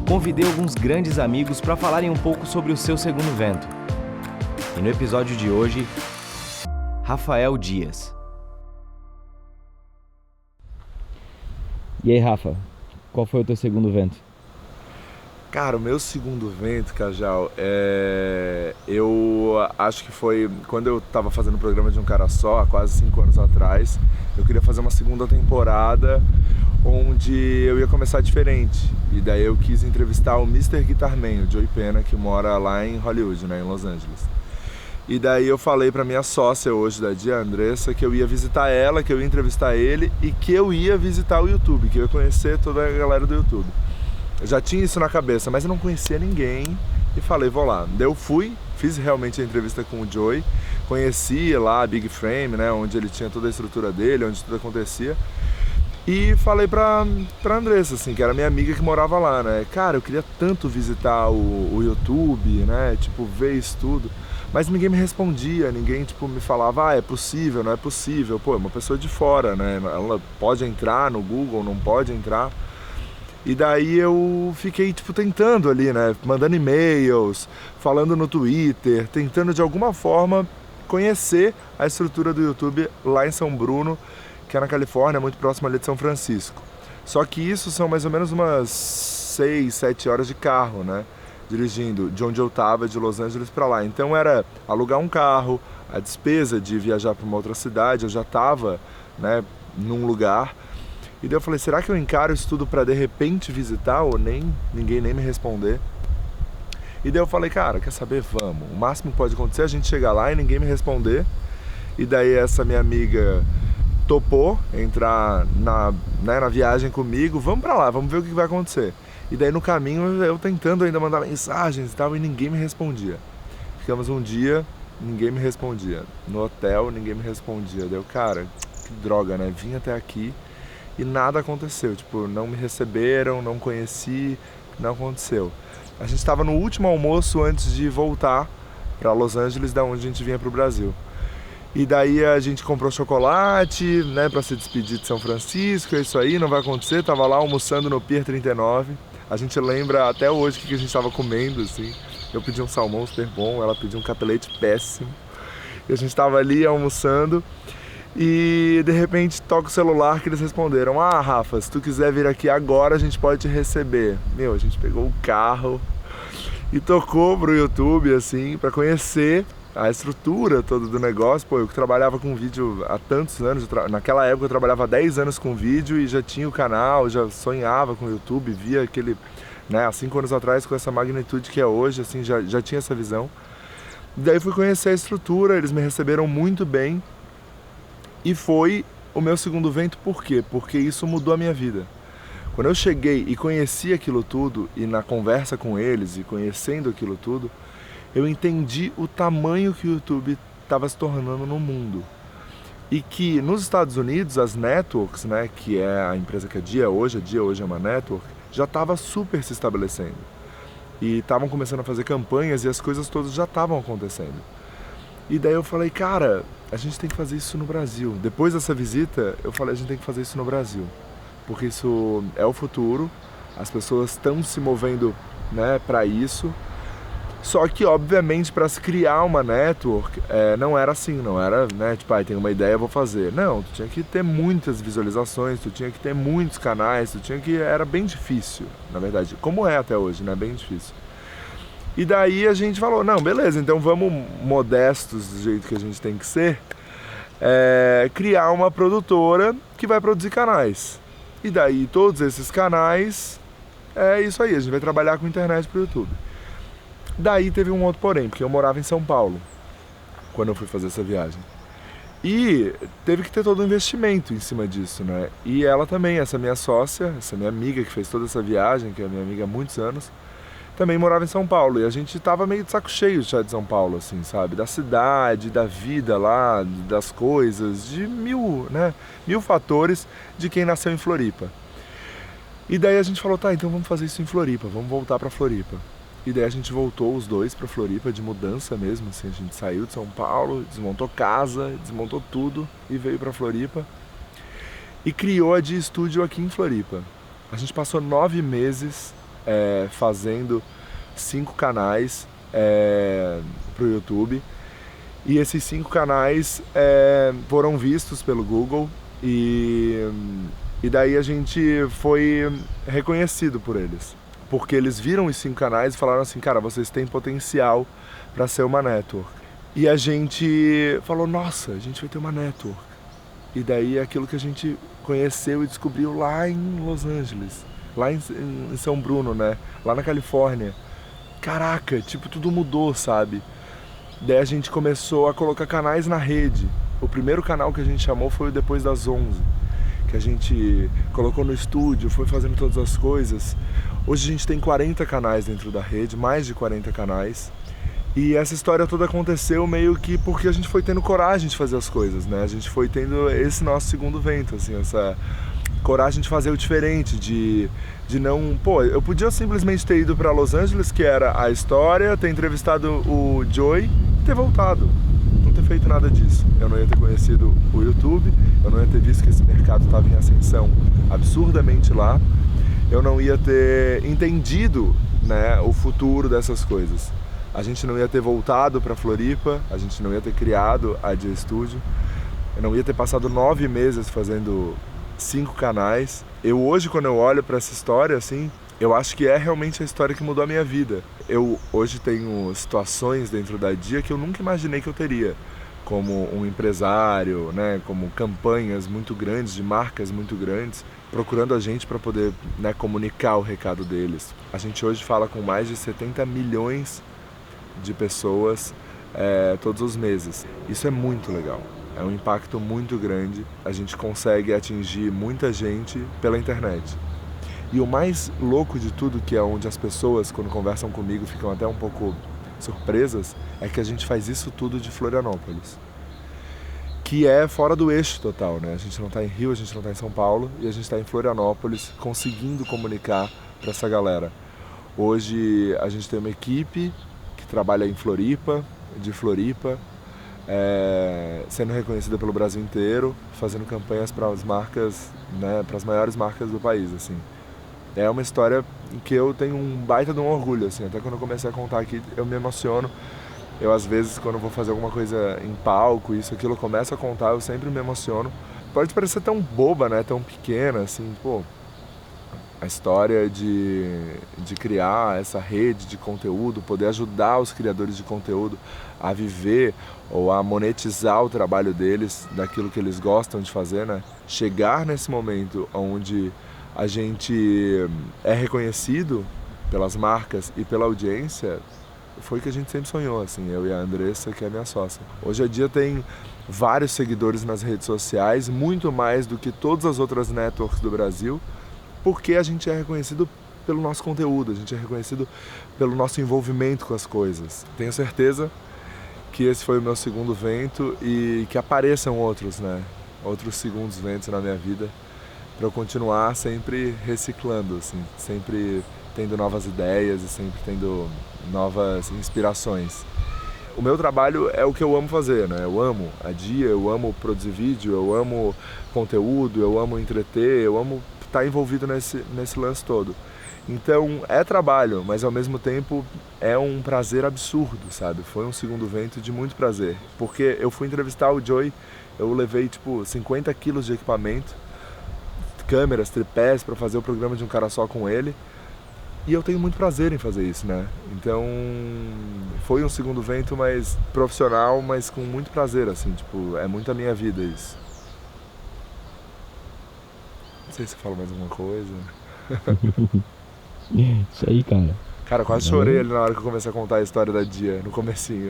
convidei alguns grandes amigos para falarem um pouco sobre o seu segundo vento. E no episódio de hoje, Rafael Dias. E aí, Rafa, qual foi o teu segundo vento? Cara, o meu segundo vento, Cajal, eu acho que foi quando eu tava fazendo o programa de Um Cara Só, há quase 5 anos atrás. Eu queria fazer uma segunda temporada onde eu ia começar diferente. E daí eu quis entrevistar o Mr. Guitarman, o Joey Pena, que mora lá em Hollywood, né, em Los Angeles. E daí eu falei pra minha sócia hoje, da dia, Andressa, que eu ia visitar ela, que eu ia entrevistar ele e que eu ia visitar o YouTube, que eu ia conhecer toda a galera do YouTube. Eu já tinha isso na cabeça, mas eu não conhecia ninguém e falei, vou lá. Daí eu fui, fiz realmente a entrevista com o Joey, conheci lá a Big Frame, né, onde ele tinha toda a estrutura dele, onde tudo acontecia. E falei pra Andressa, assim, que era minha amiga que morava lá, né? Cara, eu queria tanto visitar o YouTube, né, tipo, ver isso tudo. Mas ninguém me respondia, ninguém, tipo, me falava, é possível, não é possível. Pô, é uma pessoa de fora, né? Ela pode entrar no Google, não pode entrar. E daí eu fiquei, tipo, tentando ali, né? Mandando e-mails, falando no Twitter, tentando de alguma forma conhecer a estrutura do YouTube lá em São Bruno, que é na Califórnia, muito próximo ali de São Francisco. Só que isso são mais ou menos umas 6, 7 horas de carro, né? Dirigindo de onde eu tava, de Los Angeles para lá. Então era alugar um carro, a despesa de viajar para uma outra cidade, eu já tava, né, num lugar. E daí eu falei, será que eu encaro isso tudo pra de repente visitar ou ninguém nem me responder? E daí eu falei, cara, quer saber? Vamos. O máximo que pode acontecer é a gente chegar lá e ninguém me responder. E daí essa minha amiga topou entrar na viagem comigo. Vamos pra lá, vamos ver o que vai acontecer. E daí no caminho eu tentando ainda mandar mensagens e tal, e ninguém me respondia. Ficamos um dia, ninguém me respondia. No hotel, ninguém me respondia. Daí eu, cara, que droga, né? Vim até aqui e nada aconteceu, tipo, não me receberam, não conheci, não aconteceu. A gente estava no último almoço antes de voltar para Los Angeles, da onde a gente vinha para o Brasil. E daí a gente comprou chocolate, né, para se despedir de São Francisco, é isso aí, não vai acontecer. Tava lá almoçando no Pier 39. A gente lembra até hoje o que a gente estava comendo, assim. Eu pedi um salmão super bom, ela pediu um capelete péssimo. E a gente estava ali almoçando. E de repente toca o celular que eles responderam, Rafa, se tu quiser vir aqui agora a gente pode te receber. Meu, a gente pegou o carro e tocou pro YouTube, assim, pra conhecer a estrutura toda do negócio. Pô, eu que trabalhava com vídeo há tantos anos, naquela época eu trabalhava há 10 anos com vídeo e já tinha o canal, já sonhava com o YouTube, via aquele, né, há 5 anos atrás com essa magnitude que é hoje, assim, já tinha essa visão. Daí fui conhecer a estrutura, eles me receberam muito bem. E foi o meu segundo vento, por quê? Porque isso mudou a minha vida. Quando eu cheguei e conheci aquilo tudo, e na conversa com eles e conhecendo aquilo tudo, eu entendi o tamanho que o YouTube estava se tornando no mundo. E que nos Estados Unidos, as networks, né, que é a empresa que a Dia hoje é uma network, já estava super se estabelecendo. E estavam começando a fazer campanhas e as coisas todas já estavam acontecendo. E daí eu falei, cara, a gente tem que fazer isso no Brasil. Depois dessa visita, eu falei, a gente tem que fazer isso no Brasil. Porque isso é o futuro, as pessoas estão se movendo, né, para isso. Só que, obviamente, para se criar uma network, não era assim, não era, né, tipo, tem uma ideia, vou fazer. Não, tu tinha que ter muitas visualizações, tu tinha que ter muitos canais, era bem difícil, na verdade. Como é até hoje, né, bem difícil. E daí a gente falou, não, beleza, então vamos modestos do jeito que a gente tem que ser, criar uma produtora que vai produzir canais. E daí todos esses canais, é isso aí, a gente vai trabalhar com internet pro YouTube. Daí teve um outro porém, porque eu morava em São Paulo, quando eu fui fazer essa viagem. E teve que ter todo um investimento em cima disso, né? E ela também, essa minha sócia, essa minha amiga que fez toda essa viagem, que é minha amiga há muitos anos, também morava em São Paulo, e a gente tava meio de saco cheio já de São Paulo, assim, sabe? Da cidade, da vida lá, das coisas, de mil fatores de quem nasceu em Floripa. E daí a gente falou, tá, então vamos fazer isso em Floripa, vamos voltar pra Floripa. E daí a gente voltou os dois pra Floripa, de mudança mesmo, assim, a gente saiu de São Paulo, desmontou casa, desmontou tudo e veio pra Floripa. E criou a Dia Studio aqui em Floripa. A gente passou 9 meses fazendo 5 canais pro YouTube. E esses 5 canais foram vistos pelo Google e daí a gente foi reconhecido por eles. Porque eles viram os 5 canais e falaram assim, cara, vocês têm potencial para ser uma network. E a gente falou, nossa, a gente vai ter uma network. E daí é aquilo que a gente conheceu e descobriu lá em Los Angeles, lá em São Bruno, né? Lá na Califórnia. Caraca, tipo, tudo mudou, sabe? Daí a gente começou a colocar canais na rede. O primeiro canal que a gente chamou foi o Depois das 11, que a gente colocou no estúdio, foi fazendo todas as coisas. Hoje a gente tem 40 canais dentro da rede, mais de 40 canais. E essa história toda aconteceu meio que porque a gente foi tendo coragem de fazer as coisas, né? A gente foi tendo esse nosso segundo vento, assim, essa coragem de fazer o diferente, de não... Pô, eu podia simplesmente ter ido para Los Angeles, que era a história, ter entrevistado o Joey e ter voltado. Não ter feito nada disso. Eu não ia ter conhecido o YouTube, eu não ia ter visto que esse mercado estava em ascensão absurdamente lá, eu não ia ter entendido, né, o futuro dessas coisas. A gente não ia ter voltado para Floripa, a gente não ia ter criado a Dia Studio, eu não ia ter passado 9 meses fazendo 5 canais. Eu hoje, quando eu olho para essa história, assim, eu acho que é realmente a história que mudou a minha vida. Eu hoje tenho situações dentro da Dia que eu nunca imaginei que eu teria, como um empresário, né, como campanhas muito grandes, de marcas muito grandes, procurando a gente para poder, né, comunicar o recado deles. A gente hoje fala com mais de 70 milhões de pessoas todos os meses. Isso é muito legal, é um impacto muito grande, a gente consegue atingir muita gente pela internet. E o mais louco de tudo, que é onde as pessoas, quando conversam comigo, ficam até um pouco surpresas, é que a gente faz isso tudo de Florianópolis, que é fora do eixo total, né? A gente não está em Rio, a gente não está em São Paulo, e a gente está em Florianópolis, conseguindo comunicar para essa galera. Hoje a gente tem uma equipe trabalha em Floripa, de Floripa, sendo reconhecida pelo Brasil inteiro, fazendo campanhas para as marcas, né, para as maiores marcas do país, assim. É uma história que eu tenho um baita de um orgulho, assim, até quando eu comecei a contar aqui eu me emociono. Eu às vezes, quando eu vou fazer alguma coisa em palco, isso, aquilo, eu começo a contar, eu sempre me emociono. Pode parecer tão boba, né, tão pequena, assim, pô, a história de criar essa rede de conteúdo, poder ajudar os criadores de conteúdo a viver ou a monetizar o trabalho deles, daquilo que eles gostam de fazer, né? Chegar nesse momento onde a gente é reconhecido pelas marcas e pela audiência, foi o que a gente sempre sonhou, assim, eu e a Andressa, que é a minha sócia. Hoje em dia tem vários seguidores nas redes sociais, muito mais do que todas as outras networks do Brasil, porque a gente é reconhecido pelo nosso conteúdo, a gente é reconhecido pelo nosso envolvimento com as coisas. Tenho certeza que esse foi o meu segundo vento e que apareçam outros, né? Outros segundos ventos na minha vida, para eu continuar sempre reciclando, assim, sempre tendo novas ideias e sempre tendo novas inspirações. O meu trabalho é o que eu amo fazer, né? Eu amo a Dia, eu amo produzir vídeo, eu amo conteúdo, eu amo entreter, eu amo estar envolvido nesse lance todo. Então é trabalho, mas ao mesmo tempo é um prazer absurdo, sabe? Foi um segundo vento de muito prazer, porque eu fui entrevistar o Joey, eu levei tipo 50 quilos de equipamento, câmeras, tripés para fazer o programa de um cara só com ele, e eu tenho muito prazer em fazer isso, né? Então foi um segundo vento, mas profissional, mas com muito prazer, assim, tipo, é muito a minha vida isso. Não sei se você fala mais alguma coisa. Isso aí, cara. Cara, quase chorei ali na hora que eu comecei a contar a história da Dia, no comecinho.